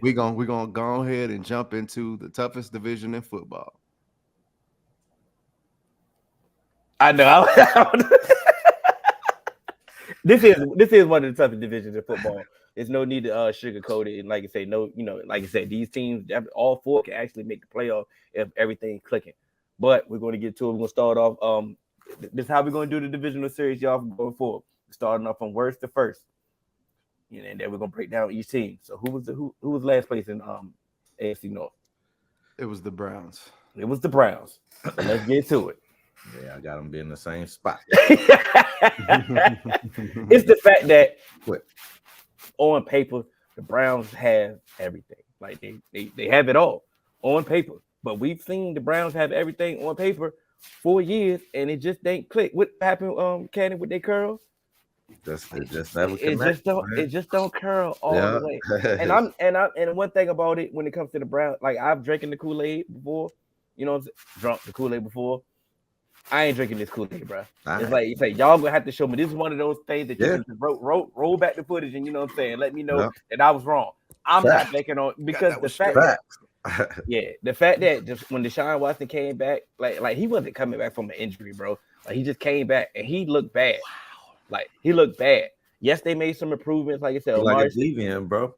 we gonna go ahead and jump into the toughest division in football. I know. This is one of the toughest divisions in football. There's no need to sugarcoat it. And like I say, no, like I said, these teams, all four can actually make the playoff if everything's clicking. But we're going to get to it. We're going to start off. This is how we're going to do the divisional series, y'all, from going forward. Starting off from worst to first, and then we're going to break down each team. So who was last place in AFC North? It was the Browns. It was the Browns. So let's get to it. Yeah, I got them being in the same spot. It's the fact that What? on paper, the Browns have everything. Like they have it all on paper. But we've seen the Browns have everything on paper 4 years, and it just ain't click. What happened, Cannon, with their curls? It just never It connects, just don't. man. It just don't curl all the way. And one thing about it when it comes to the Browns, like I've drinking the Kool-Aid before, drunk the Kool-Aid before. I ain't drinking this Kool-Aid, bro. It's like y'all gonna have to show me. This is one of those things that you can just roll back the footage and let me know that I was wrong. I'm not making on because the fact that the fact that just when Deshaun Watson came back, like he wasn't coming back from an injury, bro. Like he just came back and he looked bad. Like he looked bad. Yes, they made some improvements. Like I said, like a deviant, bro.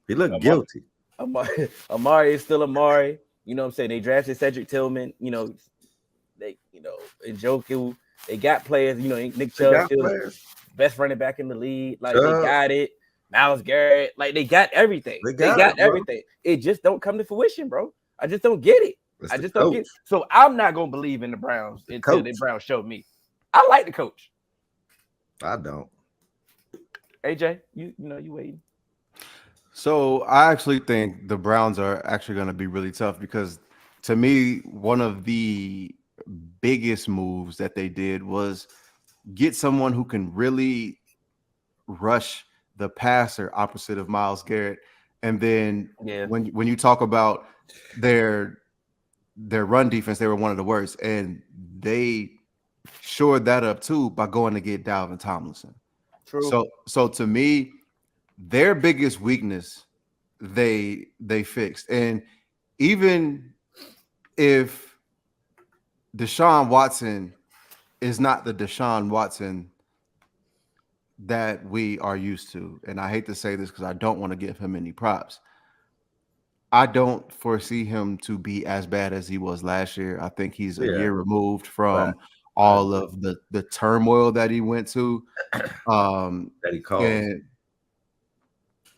He looked guilty. Amari is still Amari. You know what I'm saying? They drafted Cedric Tillman. They, Njoku, they got players, Nick Chubb still best running back in the league. Like they got it. Miles Garrett, like they got everything. They got everything. It just don't come to fruition, bro. I just don't get it. I just don't get it. So I'm not gonna believe in the Browns until the Browns show me. I like the coach. I don't. AJ, you waiting. So I actually think the Browns are actually going to be really tough because to me, one of the biggest moves that they did was get someone who can really rush the passer opposite of Miles Garrett. And then when you talk about their run defense, they were one of the worst. And they shored that up too by going to get Dalvin Tomlinson. True. So to me, their biggest weakness they fixed. And even if Deshaun Watson is not the Deshaun Watson that we are used to, and I hate to say this because I don't want to give him any props, I don't foresee him to be as bad as he was last year. I think he's a year removed from all of the turmoil that he went to. That he caused.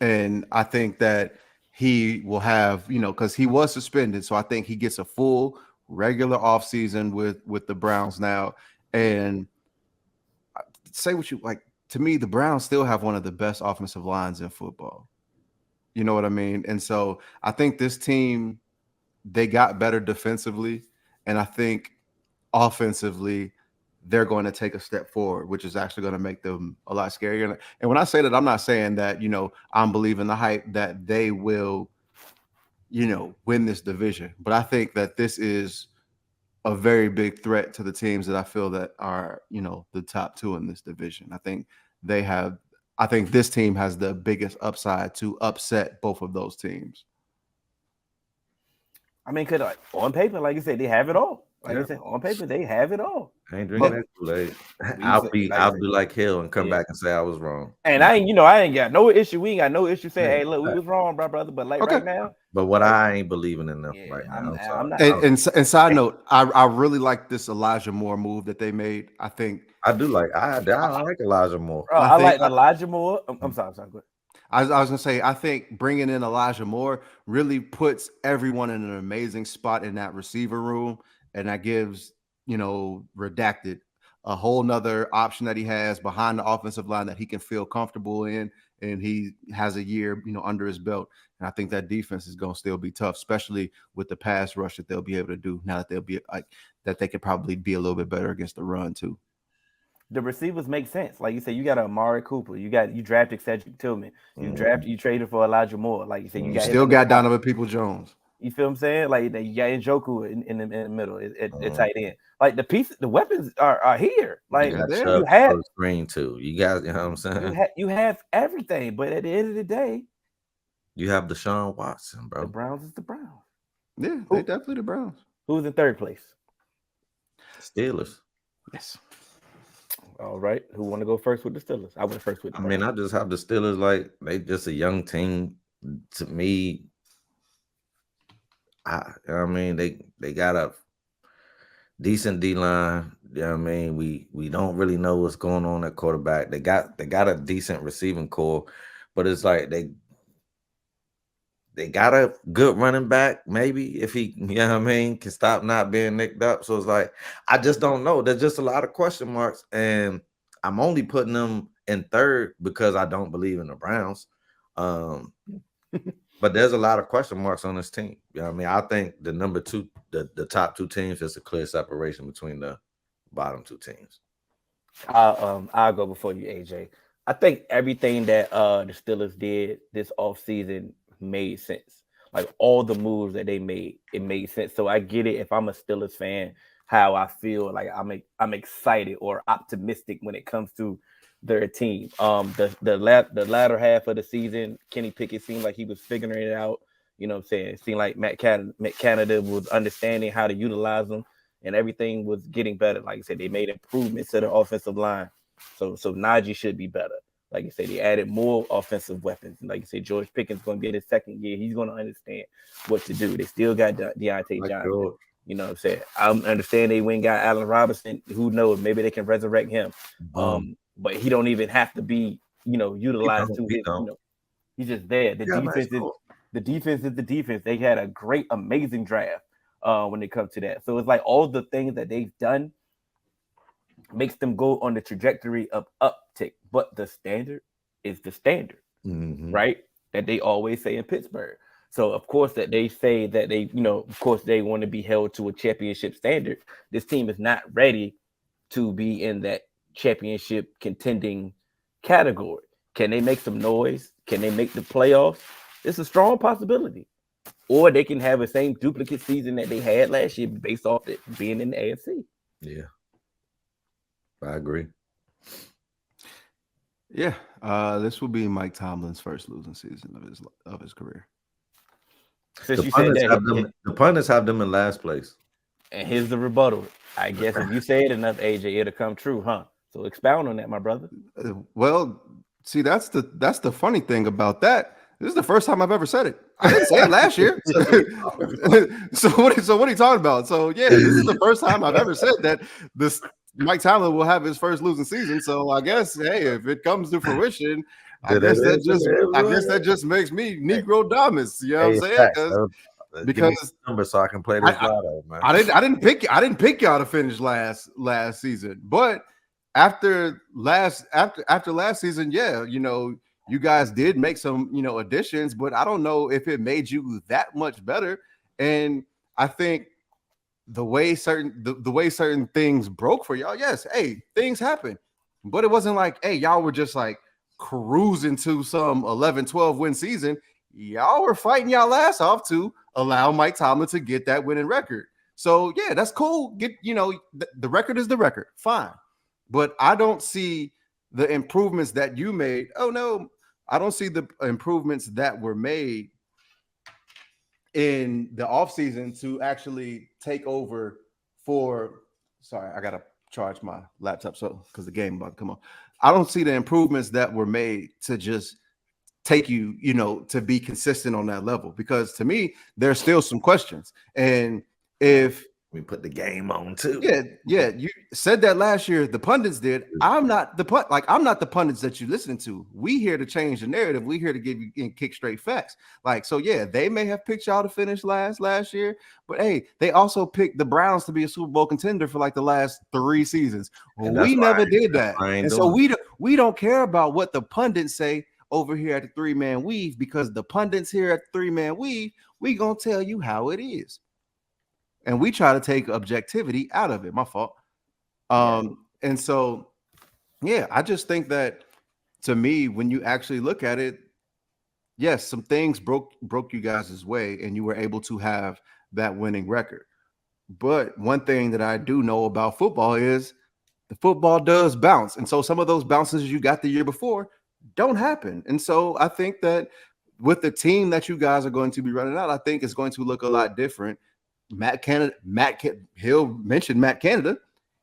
And I think that he will have, because he was suspended. So I think he gets a full regular offseason with the Browns now. And say what you like. To me, the Browns still have one of the best offensive lines in football. You know what I mean? And so I think this team, they got better defensively. And I think offensively, they're going to take a step forward, which is actually going to make them a lot scarier. And when I say that, I'm not saying that, I'm believing the hype that they will, win this division. But I think that this is a very big threat to the teams that I feel that are, the top two in this division. I think this team has the biggest upside to upset both of those teams. I mean, because on paper, like you said, they have it all. Like I said, on paper, they have it all. I ain't drinking that Kool-Aid. I'll do like hell and come back and say I was wrong. And I ain't got no issue. We ain't got no issue saying, hey, look, we was wrong, brother. But right now. But what I ain't believing in them right now. I'm not. And side note, I really like this Elijah Moore move that they made. I think I do like I like Elijah Moore. I like Elijah Moore. I'm sorry. Go ahead. I was gonna say, I think bringing in Elijah Moore really puts everyone in an amazing spot in that receiver room, and that gives Redacted a whole nother option that he has behind the offensive line that he can feel comfortable in, and he has a year under his belt. And I think that defense is gonna still be tough, especially with the pass rush that they'll be able to do now that they'll be that they could probably be a little bit better against the run too. The receivers make sense. Like you said, you got Amari Cooper. You drafted Cedric Tillman. You traded for Elijah Moore. Like you said, you still got Donovan Peoples-Jones. You feel what I'm saying? Like you got Njoku in the middle at tight end. Like the weapons are here. Like you have screen too. You got, you know what I'm saying? You have everything, but at the end of the day, You have Deshaun Watson, bro. The Browns is the Browns. Yeah, they definitely the Browns. Who's in third place? Steelers. Yes. All right. Who want to go first with the Steelers? I went first with the Browns. I just have the Steelers like they just a young team. To me, I mean they got a decent D line. You know what I mean? We don't really know what's going on at quarterback. They got a decent receiving core, but it's like they got a good running back, maybe, if he, you know what I mean, can stop not being nicked up. So it's like, I just don't know. There's just a lot of question marks. And I'm only putting them in third because I don't believe in the Browns. But there's a lot of question marks on this team. You know what I mean? I think the number two, the top two teams, is a clear separation between the bottom two teams. I'll go before you, AJ. I think everything that the Steelers did this offseason made sense. Like all the moves that they made, it made sense. So I get it if I'm a Steelers fan, how I feel like I'm excited or optimistic when it comes to their team. The latter half of the season, Kenny Pickett seemed like he was figuring it out. You know what I'm saying? It seemed like Matt Canada was understanding how to utilize them, and everything was getting better. Like I said, they made improvements to the offensive line. So Najee should be better. Like you said, they added more offensive weapons. Like you said, George Pickens going to get his second year. He's going to understand what to do. They still got Deontay Johnson. You know what I'm saying? I understand they went got Allen Robinson. Who knows? Maybe they can resurrect him. But he don't even have to be, utilized to his, he's just there. The defense is the defense. They had a great, amazing draft when it comes to that. So it's like all the things that they've done makes them go on the trajectory of uptick. But the standard is the standard, right? That they always say in Pittsburgh. So of course that they say that they, of course they want to be held to a championship standard. This team is not ready to be in that championship contending category. Can they make some noise? Can they make the playoffs? It's a strong possibility. Or they can have the same duplicate season that they had last year based off it being in the AFC. Yeah. I agree. Yeah. This will be Mike Tomlin's first losing season of his career. Since the pundits have them in last place. And here's the rebuttal. I guess if you say it enough, AJ, it'll come true, huh? So expound on that, my brother. Well, see, that's the funny thing about that. This is the first time I've ever said it. I didn't say it last year. So what are you talking about? So yeah, this is the first time I've ever said that this Mike Tomlin will have his first losing season. So I guess, hey, if it comes to fruition, I guess that just makes me Negro Damas. You know what I'm saying? Because number so I can play this lotto, man. I didn't pick y'all to finish last season, but after last season, yeah, you guys did make some additions, but I don't know if it made you that much better. And I think the way certain things broke for y'all, yes, hey, things happen, but it wasn't like, hey, y'all were just like cruising to some 11-12 win season. Y'all were fighting y'all ass off to allow Mike Tomlin to get that winning record. So yeah, that's cool. The record is the record. Fine. But I don't see the improvements that you made. Oh no, I don't see the improvements that were made in the offseason to actually take over for. Sorry, I gotta charge my laptop because the game about to come on. I don't see the improvements that were made to just take you, to be consistent on that level, because to me, there's still some questions. And if we put the game on too. Yeah. You said that last year. The pundits did. I'm not the pundits that you listen to. We here to change the narrative. We here to give you kick straight facts. So yeah, they may have picked y'all to finish last year, but hey, they also picked the Browns to be a Super Bowl contender for like the last 3 seasons. We never did that, and so we don't care about what the pundits say over here at the 3-man weave, because the pundits here at the 3-man weave, we gonna tell you how it is. And we try to take objectivity out of it. My fault. And so, yeah, I just think that, to me, when you actually look at it, yes, some things broke you guys' way, and you were able to have that winning record. But one thing that I do know about football is the football does bounce. And so some of those bounces you got the year before don't happen. And so I think that with the team that you guys are going to be running out, I think it's going to look a lot different. He'll mention Matt Canada.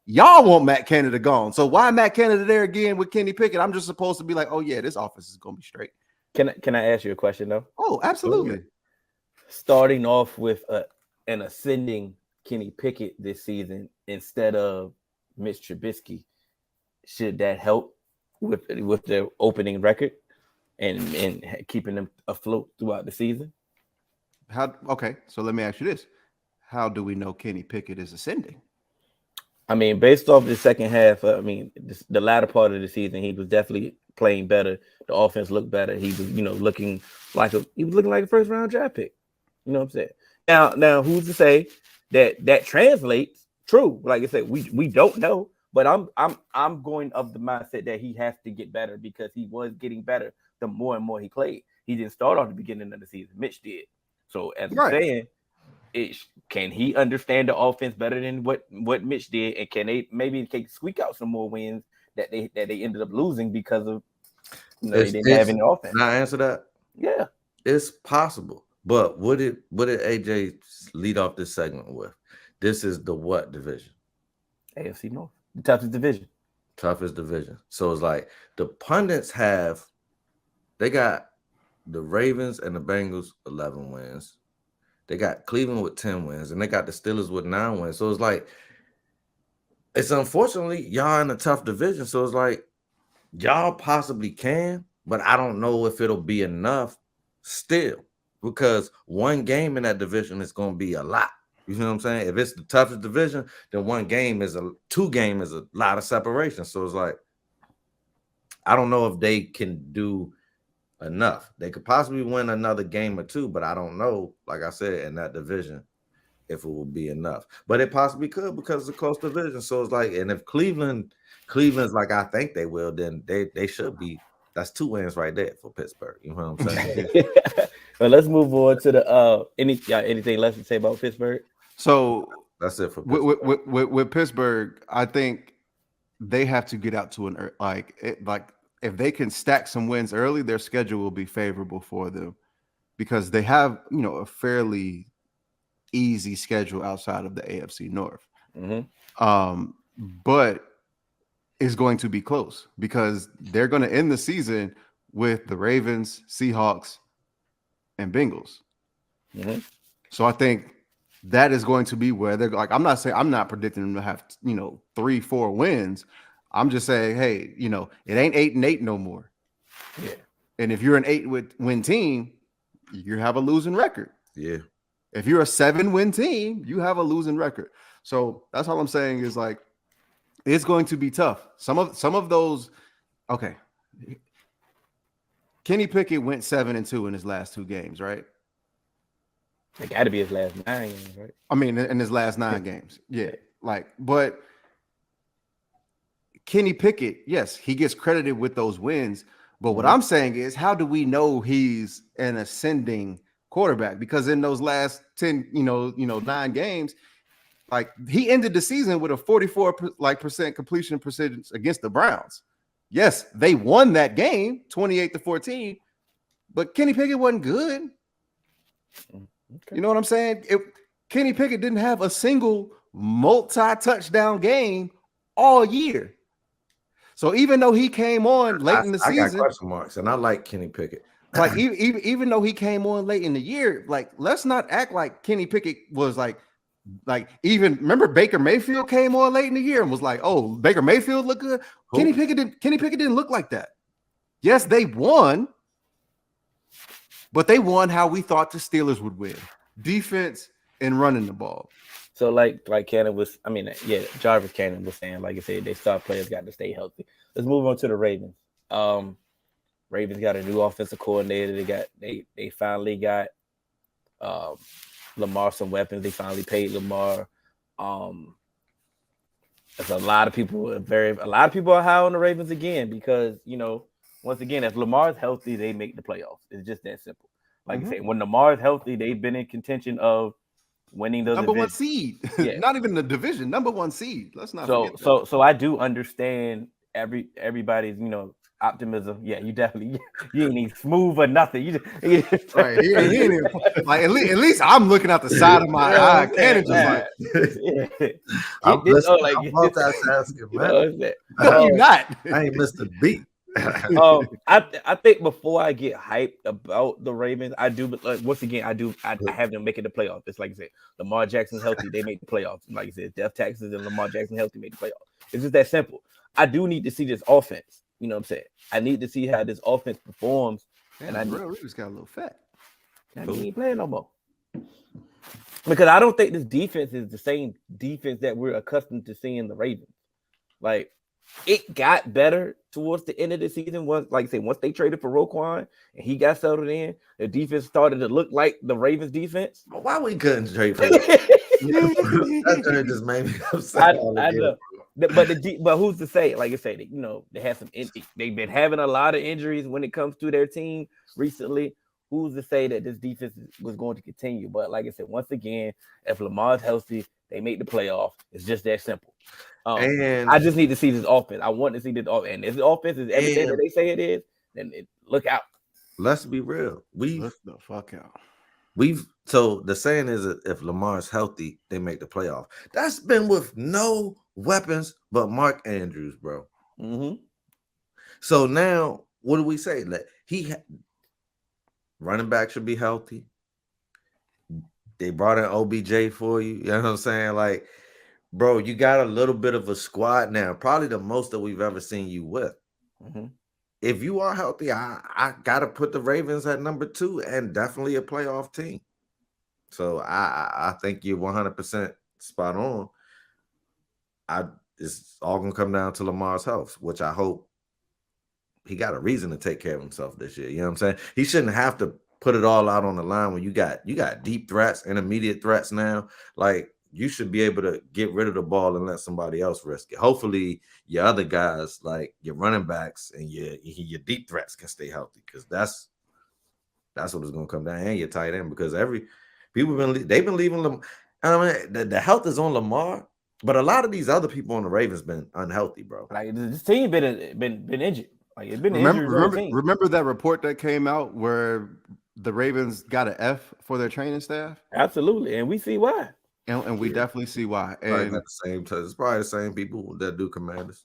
Y'all want Matt Canada gone. So why Matt Canada there again with Kenny Pickett? I'm just supposed to be like, oh yeah, this offense is going to be straight. Can I ask you a question though? Oh, absolutely. Starting off with an ascending Kenny Pickett this season instead of Mitch Trubisky, should that help with their opening record and keeping them afloat throughout the season? Okay, so let me ask you this: how do we know Kenny Pickett is ascending? I mean, based off the second half, the latter part of the season, he was definitely playing better. The offense looked better. He was, looking like a first round draft pick. You know what I'm saying? Now, who's to say that translates true? Like I said, we don't know, but I'm going of the mindset that he has to get better because he was getting better the more and more he played. He didn't start off the beginning of the season. Mitch did. So as I'm saying, can he understand the offense better than what Mitch did, and can they maybe squeak out some more wins that they ended up losing because of they didn't have any offense? Can I answer that? Yeah, it's possible. But what did AJ lead off this segment with? This is the what division? AFC North, the toughest division. Toughest division. So it's like the pundits they got the Ravens and the Bengals 11 wins. They got Cleveland with 10 wins, and they got the Steelers with 9 wins. So it's like, it's unfortunately y'all in a tough division. So it's like, y'all possibly can, but I don't know if it'll be enough still, because one game in that division is going to be a lot. You know what I'm saying? If it's the toughest division, then two game is a lot of separation. So it's like, I don't know if they can do enough. They could possibly win another game or two, but I don't know, like I said, in that division, if it will be enough. But it possibly could because it's a close division. So it's like, and if Cleveland's like I think they will, then they should be. That's 2 wins right there for Pittsburgh. You know what I'm saying? Well, let's move on to the anything less to say about Pittsburgh? So that's it for Pittsburgh. With Pittsburgh, I think they have to get out to an if they can stack some wins early, their schedule will be favorable for them because they have, a fairly easy schedule outside of the AFC North. Mm-hmm. But it's going to be close because they're going to end the season with the Ravens, Seahawks, and Bengals. Mm-hmm. So I think that is going to be where they're like, I'm not predicting them to have, 3-4 wins. I'm just saying, hey, it ain't 8-8 no more. Yeah. And if you're an 8-win team, you have a losing record. Yeah. If you're a 7-win team, you have a losing record. So that's all I'm saying is like, it's going to be tough. Some of those, okay. Kenny Pickett went 7-2 in his last 2 games, right? It got to be his last 9 games, right? I mean, in his last 9 games. Yeah. But Kenny Pickett, yes, he gets credited with those wins. But what I'm saying is, how do we know he's an ascending quarterback? Because in those last 10, 9 games, like he ended the season with a 44% completion percentage against the Browns. Yes, they won that game 28-14, but Kenny Pickett wasn't good. Okay. You know what I'm saying? Kenny Pickett didn't have a single multi-touchdown game all year. So even though he came on late in the season, I got question marks, and I like Kenny Pickett. Like even though he came on late in the year, like let's not act like Kenny Pickett was like even remember Baker Mayfield came on late in the year and was like, oh, Baker Mayfield look good. Who? Kenny Pickett didn't look like that. Yes, they won, but they won how we thought the Steelers would win: defense and running the ball. So like Cannon was, Jarvis Cannon was saying, like I said, they star players got to stay healthy. Let's move on to the Ravens. Ravens got a new offensive coordinator. They finally got Lamar some weapons. They finally paid Lamar. There's a lot of people are high on the Ravens again because once again, if Lamar's healthy, they make the playoffs. It's just that simple. Like I say, when Lamar's healthy, they've been in contention of winning those number one seed. Yeah. Not even the division, number 1 seed. Let's not forget that. So I do understand everybody's Optimism. Yeah, you definitely you ain't even smooth or nothing. You just Right. He ain't even, like at least I'm looking out the side of my eye. Cannon just like, I'm this, listening. I'm multitasking, you man. know what I'm saying? no, you not. I ain't missed a beat. I think before I get hyped about the Ravens, I do once again I have them making the playoffs. It's like I said, Lamar Jackson's healthy, they make the playoffs. Like I said, Death Taxes and Lamar Jackson healthy make the playoffs. It's just that simple. I do need to see this offense. You know what I'm saying? I need to see how this offense performs. And I real Reeves got a little fat. He ain't playing no more. Because I don't think this defense is the same defense that we're accustomed to seeing the Ravens. Like, it got better towards the end of the season. Once they traded for Roquan and he got settled in, the defense started to look like the Ravens defense. Why we couldn't trade for that? That just made me upset. I know. But who's to say? Like I said, they had some. They've been having a lot of injuries when it comes to their team recently. Who's to say that this defense was going to continue? But like I said, once again, if Lamar's healthy, they make the playoff. It's just that simple. And I just need to see this offense. I want to see this offense. And if the offense is everything that they say it is, then look out. Let's be real. Look the fuck out. So the saying is that if Lamar's healthy, they make the playoff. That's been with no weapons but Mark Andrews, bro. Mm-hmm. So now, what do we say? Like running back should be healthy. They brought in OBJ for you. You know what I'm saying? Like, bro, you got a little bit of a squad now, probably the most that we've ever seen you with. Mm-hmm. If you are healthy, I gotta put the Ravens at number 2 and definitely a playoff team. So I think you're 100% spot on. It's all gonna come down to Lamar's health, which I hope he got a reason to take care of himself this year. You know what I'm saying? He shouldn't have to put it all out on the line when you got deep threats, intermediate threats now. Like, you should be able to get rid of the ball and let somebody else risk it. Hopefully, your other guys, like your running backs and your deep threats, can stay healthy, because that's what it's gonna come down. And your tight end, because they've been leaving them. I mean, the health is on Lamar, but a lot of these other people on the Ravens been unhealthy, bro. Like, this team been injured. Like, it's been remember that report that came out where the Ravens got an F for their training staff? Absolutely, and we see why. And we definitely see why. And at the same time, it's probably the same people that do Commanders.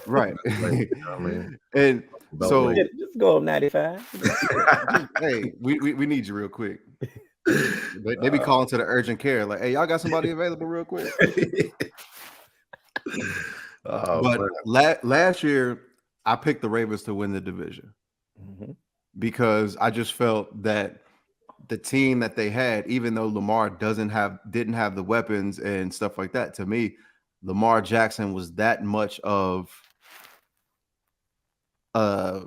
Right. Like, I mean, and so just go up 95. Hey, we need you real quick. They be calling to the urgent care, like, hey, y'all got somebody available real quick? But last year, I picked the Ravens to win the division because I just felt that the team that they had, even though Lamar didn't have the weapons and stuff like that, to me, Lamar Jackson was that much of a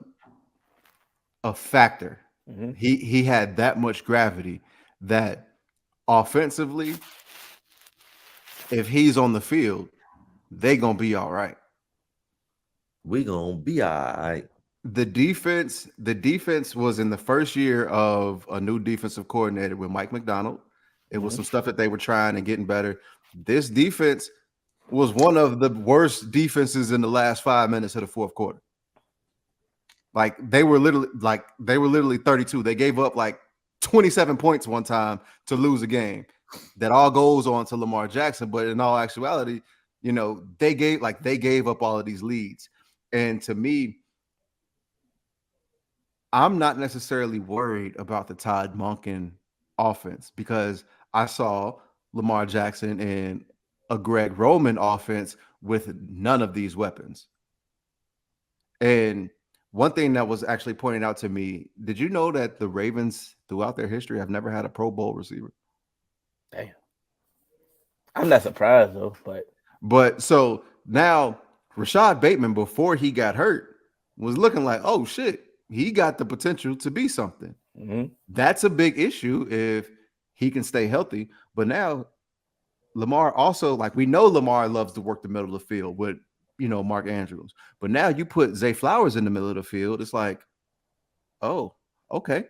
factor. Mm-hmm. He had that much gravity that offensively, if he's on the field, they gonna be all right. We gonna be all right. The defense was in the first year of a new defensive coordinator with Mike McDonald. It was some stuff that they were trying and getting better. This defense was one of the worst defenses in the last 5 minutes of the fourth quarter. Like, they were literally 32. They gave up like 27 points one time to lose a game. That all goes on to Lamar Jackson, but in all actuality, they gave up all of these leads. And to me, I'm not necessarily worried about the Todd Monken offense, because I saw Lamar Jackson in a Greg Roman offense with none of these weapons. And one thing that was actually pointed out to me, did you know that the Ravens throughout their history have never had a Pro Bowl receiver? Damn. I'm not surprised though, but so now Rashad Bateman, before he got hurt, was looking like, oh shit, he got the potential to be something. Mm-hmm. That's a big issue if he can stay healthy. But now Lamar also, like, we know Lamar loves to work the middle of the field with, Mark Andrews. But now you put Zay Flowers in the middle of the field, it's like, oh, okay.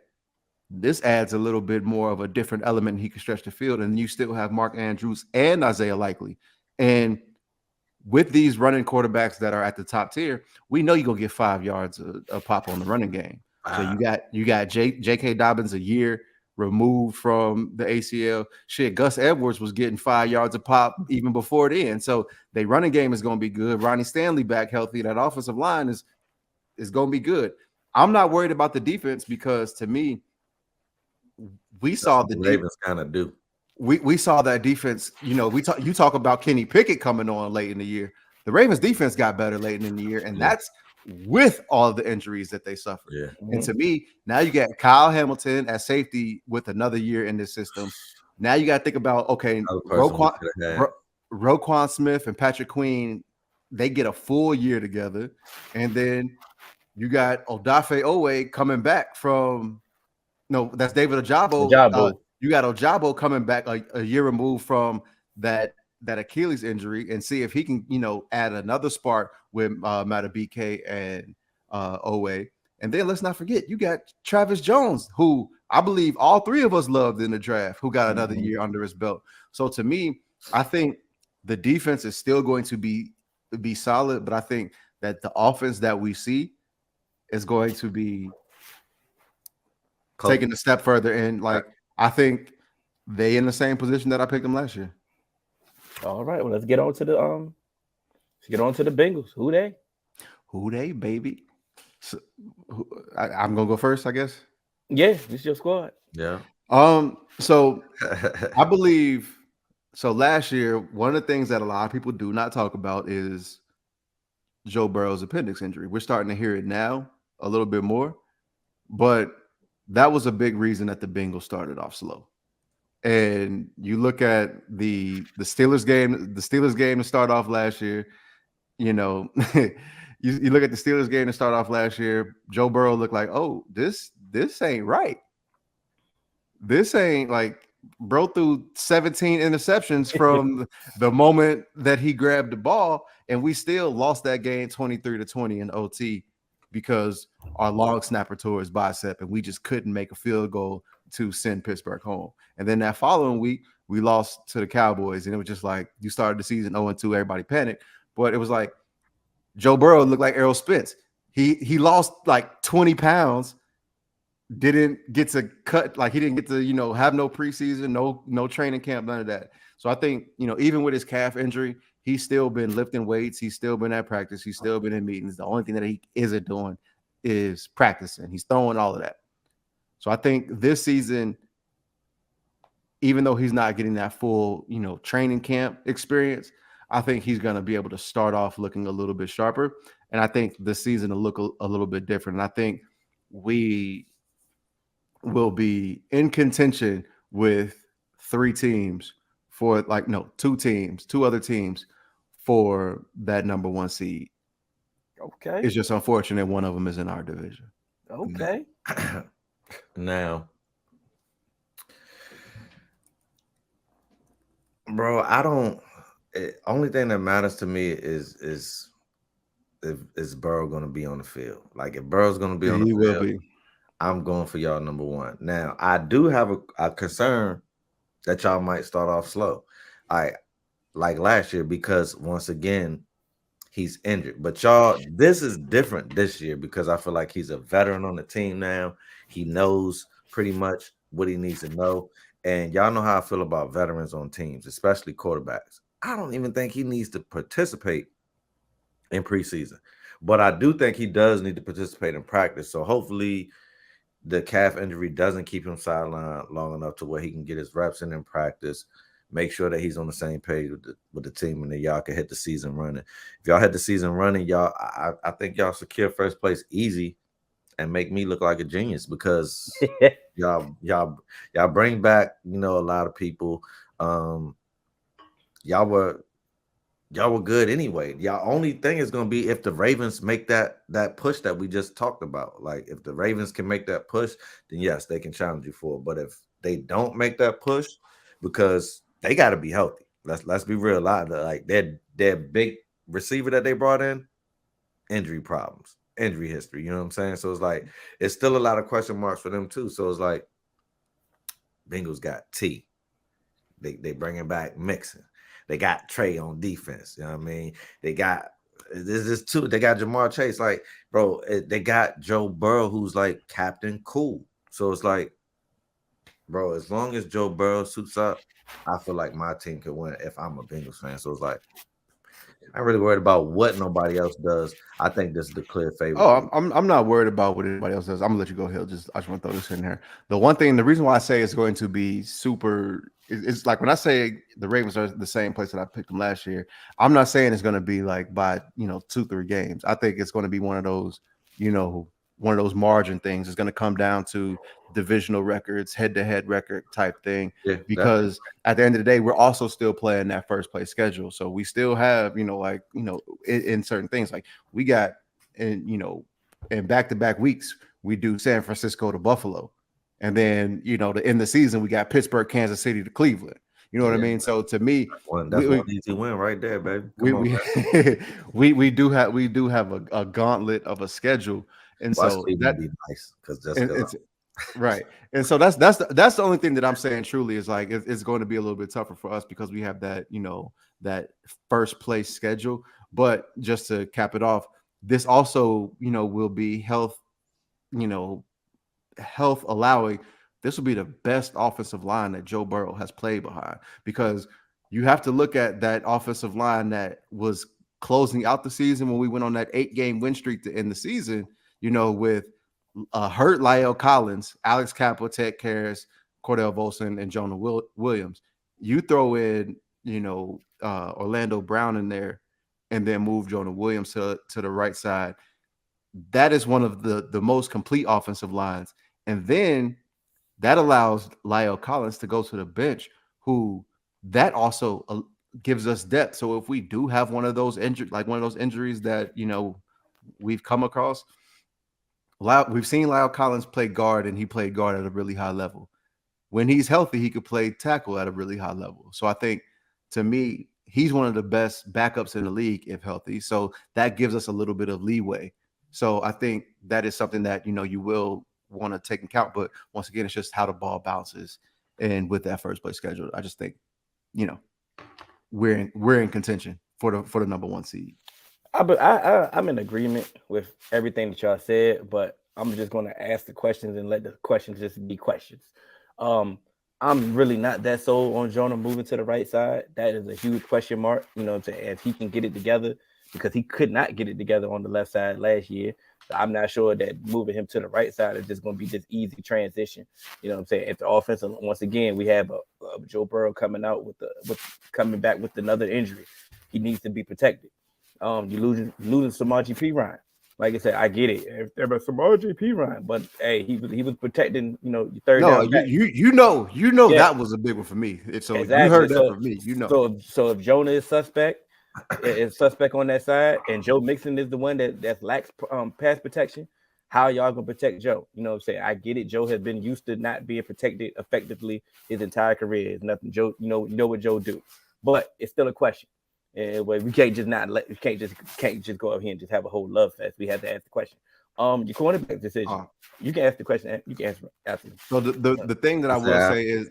This adds a little bit more of a different element. He can stretch the field, and you still have Mark Andrews and Isaiah Likely. And with these running quarterbacks that are at the top tier, we know you're gonna get 5 yards a pop on the running game. So you got J.K. Dobbins a year removed from the ACL. Shit, Gus Edwards was getting 5 yards a pop even before then. So the running game is going to be good. Ronnie Stanley back healthy. That offensive line is going to be good. I'm not worried about the defense because to me, we saw the Ravens kind of do. We saw that defense. You talk about Kenny Pickett coming on late in the year. The Ravens defense got better late in the year, and that's with all the injuries that they suffered. Yeah. And to me, now you got Kyle Hamilton at safety with another year in this system. Now you got to think about, okay, Roquan Smith and Patrick Queen, they get a full year together. And then you got Odafe Owe coming back from – no, that's David Ojabo. You got Ojabo coming back a year removed from that Achilles injury and see if he can, add another spark with Matabike and Owe. And then let's not forget, you got Travis Jones, who I believe all three of us loved in the draft, who got another year under his belt. So to me, I think the defense is still going to be solid, but I think that the offense that we see is going to be taking a step further. And I think they in the same position that I picked them last year. All right, well, let's get on to the Bengals. Who they, baby? So, I'm gonna go first, I guess. Yeah, this is your squad. Yeah. So I believe so. Last year, one of the things that a lot of people do not talk about is Joe Burrow's appendix injury. We're starting to hear it now a little bit more, but that was a big reason that the Bengals started off slow. And you look at the Steelers game to start off last year, you look at the Steelers game to start off last year, Joe Burrow looked like, oh, this ain't right. This ain't bro threw 17 interceptions from the moment that he grabbed the ball, and we still lost that game 23-20 in OT because our long snapper tore his bicep and we just couldn't make a field goal to send Pittsburgh home. And then that following week, we lost to the Cowboys, and it was just like you started the season 0-2, everybody panicked. But it was like Joe Burrow looked like Errol Spence. He lost 20 pounds, didn't get to cut, he didn't get to, have no preseason, no training camp, none of that. So I think, even with his calf injury, he's still been lifting weights. He's still been at practice. He's still been in meetings. The only thing that he isn't doing is practicing. He's throwing all of that. So I think this season, even though he's not getting that full, training camp experience, I think he's going to be able to start off looking a little bit sharper. And I think this season will look a little bit different. And I think we will be in contention with two other teams for that number one seed. Okay. It's just unfortunate one of them is in our division. Okay. Now, bro, only thing that matters to me is Burrow going to be on the field. If Burrow's going to be on the field, I'm going for y'all number one. Now, I do have a concern that y'all might start off slow, like last year, because once again, he's injured. But y'all, this is different this year because I feel like he's a veteran on the team now. He knows pretty much what he needs to know. And y'all know how I feel about veterans on teams, especially quarterbacks. I don't even think he needs to participate in preseason. But I do think he does need to participate in practice. So hopefully the calf injury doesn't keep him sidelined long enough to where he can get his reps in practice, make sure that he's on the same page with the team, and then y'all can hit the season running. If y'all hit the season running, y'all, I think y'all secure first place easy and make me look like a genius because y'all bring back, a lot of people. Y'all were good anyway. Y'all only thing is going to be if the Ravens make that push that we just talked about. If the Ravens can make that push, then yes, they can challenge you for it. But if they don't make that push, because they got to be healthy. Let's be real. Their big receiver that they brought in, injury problems, injury history. You know what I'm saying? So it's still a lot of question marks for them too. So it's Bengals got T. They bringing back Mixon. They got Trey on defense. You know what I mean? They got this is two. They got Jamar Chase. Like, bro, they got Joe Burrow, who's like Captain Cool. So it's like, bro, as long as Joe Burrow suits up, I feel like my team could win if I'm a Bengals fan. So it's like, I'm really worried about what nobody else does. I think this is the clear favorite. Oh, I'm not worried about what anybody else does. I'm gonna let you go, Hill. I just want to throw this in here. The reason why I say it's going to be super, it's like when I say the Ravens are the same place that I picked them last year. I'm not saying it's going to be like by 2-3 games. I think it's going to be one of those margin things. It's going to come down to divisional records, head-to-head record type thing. Yeah, because at the end of the day, we're also still playing that first place schedule. So we still have, in certain things, like we got, in back-to-back weeks, we do San Francisco to Buffalo. And then, to end the season, we got Pittsburgh, Kansas City to Cleveland. You know what I mean? So to me, that's one easy win right there, baby. We do have a gauntlet of a schedule. And so that'd be nice because right. And so that's the only thing that I'm saying truly is like it's going to be a little bit tougher for us because we have that that first place schedule. But just to cap it off, this also will be health allowing. This will be the best offensive line that Joe Burrow has played behind, because you have to look at that offensive line that was closing out the season when we went on that 8-game win streak to end the season, with hurt Lyle Collins, Alex Cappa, Ted Karras, Cordell Volson, and Jonah Williams. You throw in, Orlando Brown in there and then move Jonah Williams to the right side. That is one of the most complete offensive lines. And then that allows Lyle Collins to go to the bench, who that also gives us depth. So if we do have one of those injuries that, we've come across, we've seen Lyle Collins play guard, and he played guard at a really high level. When he's healthy, he could play tackle at a really high level. So I think, to me, he's one of the best backups in the league if healthy. So that gives us a little bit of leeway. So I think that is something that, you will want to take into account. But once again, it's just how the ball bounces. And with that first place schedule, I just think, we're in contention for the number one seed. I'm in agreement with everything that y'all said, but I'm just going to ask the questions and let the questions just be questions. I'm really not that sold on Jonah moving to the right side. That is a huge question mark, what I'm saying, if he can get it together, because he could not get it together on the left side last year. So I'm not sure that moving him to the right side is just going to be this easy transition. You know what I'm saying? If the offense, once again, we have a Joe Burrow coming coming back with another injury. He needs to be protected. You're losing Samaje Perine. Like I said, I get it. There was Samaje Perine, but hey, he was protecting, your third down back. Yeah. That was a big one for me. So exactly. You heard that from me, So if Jonah is suspect on that side, and Joe Mixon is the one that lacks pass protection, how y'all gonna protect Joe? You know what I'm saying? I get it. Joe has been used to not being protected effectively his entire career. It's nothing. Joe, you know what Joe do, but it's still a question. And we can't just go up here and just have a whole love fest. We have to ask the question. Your cornerback decision. You can ask the question. You can answer. So the thing that I will say is,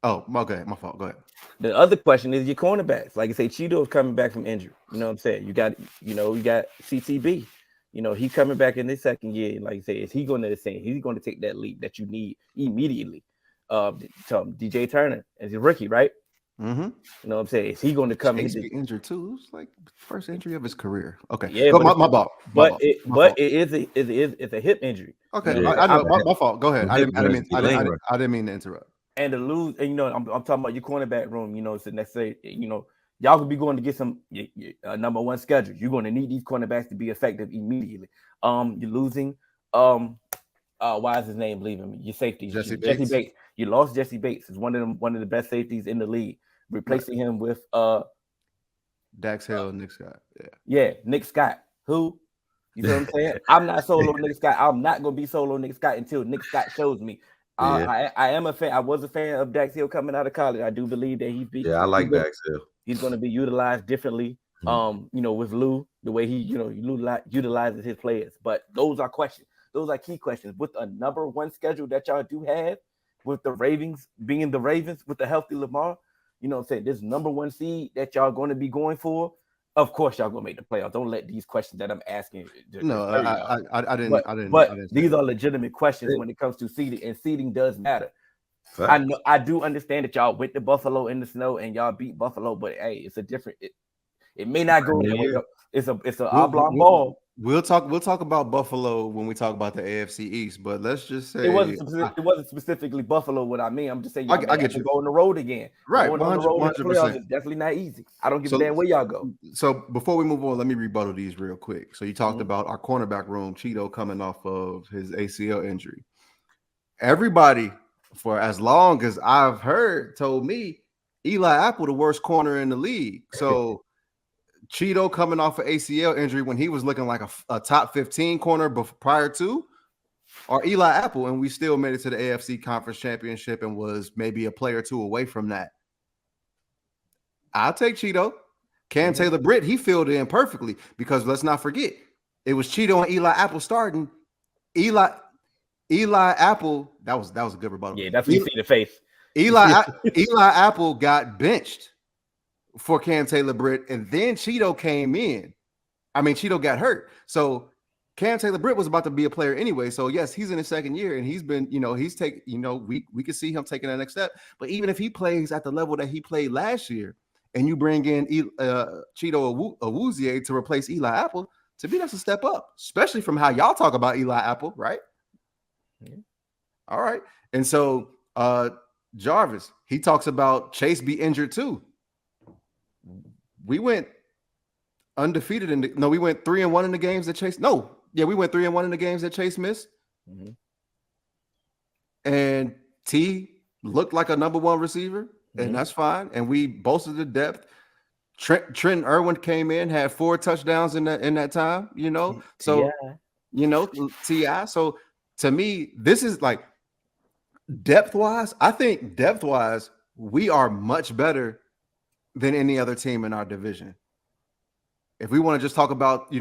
okay, my fault. Go ahead. The other question is your cornerbacks. Like I say, Cheeto's coming back from injury. You know what I'm saying? You got CCB. He coming back in his second year. Like I say, is he going to take that leap that you need immediately? DJ Turner as a rookie, right? Mm-hmm. You know what I'm saying? Is he going to come in? Injured too? It was like first injury of his career. Okay, yeah, but my fault. It's a hip injury. Okay, you know, I know my fault. Go ahead. I didn't mean to interrupt. And to lose, and I'm talking about your cornerback room. So let's say y'all could be going to get some number one schedule. You're going to need these cornerbacks to be effective immediately. You're losing. Why is his name leaving me? Your safety, Jesse Bates. You lost Jesse Bates. Is one of the best safeties in the league. Replacing him with Dax Hill and Nick Scott. Yeah, Nick Scott. Who? You know what I'm saying? I'm not solo Nick Scott. I'm not gonna be solo Nick Scott until Nick Scott shows me. I am a fan. I was a fan of Dax Hill coming out of college. I do believe that I like Dax Hill. He's going to be utilized differently. With Lou, the way he utilizes his players. But those are questions. Those are key questions. With a number one schedule that y'all do have, with the Ravens being the Ravens, with the healthy Lamar, you know what I'm saying, this number one seed that y'all going to be going for, of course y'all gonna make the playoffs. Don't let these questions that I'm asking. No, I didn't. But I didn't say these that. are legitimate questions when it comes to seeding, and seeding does matter. Fact. I do understand that y'all went to Buffalo in the snow and y'all beat Buffalo, but hey, it's a different. It may not go that way. It's an oblong ball. We'll talk about Buffalo when we talk about the AFC East, but let's just say it wasn't specifically Buffalo what I mean. I'm just saying y'all I get you. go on the road again. Right, Going on the road in the playoffs 100%. is definitely not easy. I don't give a damn where y'all go. So before we move on, let me rebuttal these real quick. So you talked about our cornerback room, Cheeto coming off of his ACL injury. Everybody, for as long as I've heard, told me Eli Apple the worst corner in the league. So Cheeto coming off an ACL injury when he was looking like a top 15 corner prior to, or Eli Apple, and we still made it to the AFC Conference Championship and was maybe a player or two away from that. I'll take Cheeto. Cam Taylor Britt, he filled in perfectly because let's not forget, it was Cheeto and Eli Apple starting. Eli Apple, that was a good rebuttal. Yeah, that's what you see the face. Eli Apple got benched for Cam Taylor Britt, and then Cheeto came in. I mean, Cheeto got hurt. So Cam Taylor Britt was about to be a player anyway. So yes, he's in his second year, and he's been, he's taking, we can see him taking that next step. But even if he plays at the level that he played last year, and you bring in Cheeto Awuzie to replace Eli Apple, to me, that's a step up, especially from how y'all talk about Eli Apple, right? Yeah. All right. And so Jarvis, he talks about Chase be injured too. We went undefeated we went 3-1 in the games that Chase. We went 3-1 in the games that Chase missed. Mm-hmm. And T looked like a number one receiver. And that's fine. And we bolstered the depth. Trent Irwin came in, had 4 touchdowns in that time, So, T.I. So to me, this is like depth-wise, I think depth-wise, we are much better than any other team in our division. If we want to just talk about,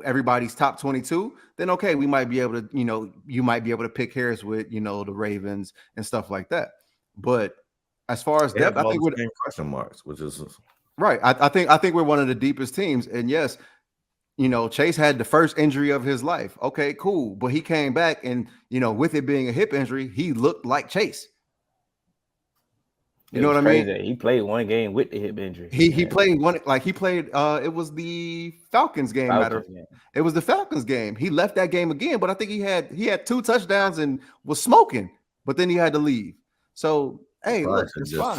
everybody's top 22, then okay, we might be able to, you might be able to pick hairs with, the Ravens and stuff like that. But as far as depth, I think we're question marks, which is right. I think we're one of the deepest teams. And yes, Chase had the first injury of his life. Okay, cool. But he came back and, with it being a hip injury, he looked like Chase. You know what I mean? He played one game with the hip injury. He played one, it was the Falcons game. It was the Falcons game. He left that game again, but I think he had 2 touchdowns and was smoking, but then he had to leave. So hey, look, it's fine.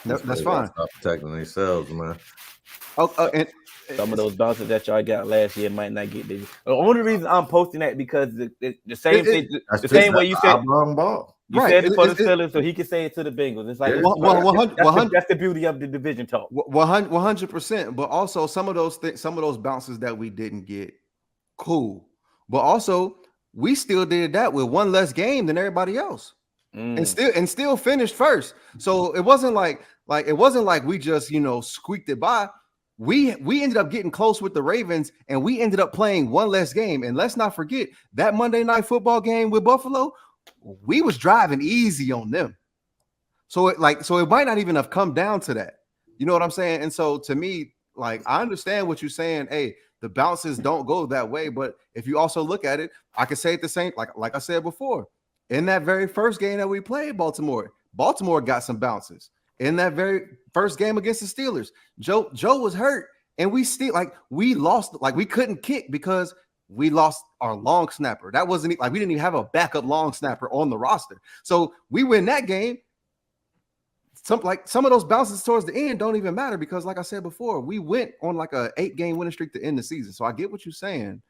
That's fine. Stop protecting themselves, man. And some of those bounces that y'all got last year might not get there. The only reason I'm posting that because the same thing, the same way you said, ball. You said it for the Steelers, so he can say it to the Bengals. It's like that's the beauty of the division talk. 100%. But also some of those bounces that we didn't get, cool. But also we still did that with one less game than everybody else. And still finished first. So it wasn't like we just squeaked it by. We ended up getting close with the Ravens, and we ended up playing one less game. And let's not forget that Monday Night Football game with Buffalo, we was driving easy on them. So it might not even have come down to that. You know what I'm saying? And so to me, I understand what you're saying. Hey, the bounces don't go that way, but if you also look at it, I could say it the same. Like I said before. In that very first game that we played Baltimore got some bounces. In that very first game against the Steelers, Joe was hurt, and we still we lost. We couldn't kick because we lost our long snapper. That wasn't we didn't even have a backup long snapper on the roster. So we win that game. Some of those bounces towards the end don't even matter because, like I said before, we went on a 8-game winning streak to end the season. So I get what you're saying,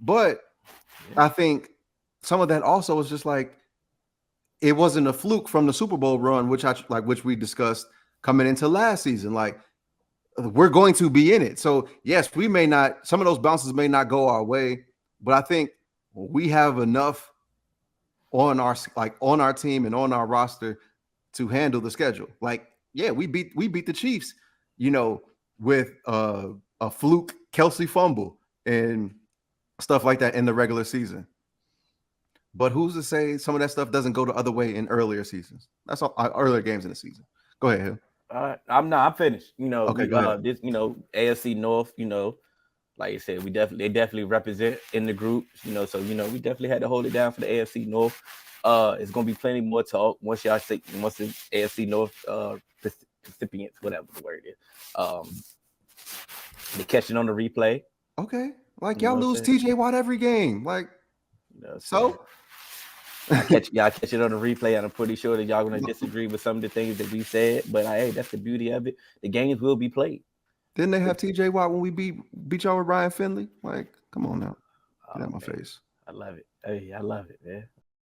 but I think some of that also is just it wasn't a fluke from the Super Bowl run, which we discussed coming into last season. We're going to be in it. So yes, we may not, some of those bounces may not go our way, but I think we have enough on our team and on our roster to handle the schedule. We beat the Chiefs, with a fluke Kelsey fumble and stuff like that in the regular season. But who's to say some of that stuff doesn't go the other way in earlier seasons? That's all, earlier games in the season. Go ahead. I'm finished. You know, Okay, go ahead. this, you know, AFC North, you know, like I said, they definitely represent in the group, you know, so you know, we definitely had to hold it down for the AFC North. It's gonna be plenty more talk once the AFC North recipients, whatever the word is. They catch it on the replay. Okay. Like y'all lose TJ Watt every game. Like, you know, so I catch it on the replay, and I'm pretty sure that y'all gonna disagree with some of the things that we said. But hey, that's the beauty of it. The games will be played. Didn't they have TJ Watt when we beat y'all with Ryan Finley? Like, come on now. Get out my face. I love it. Hey, I love it, man.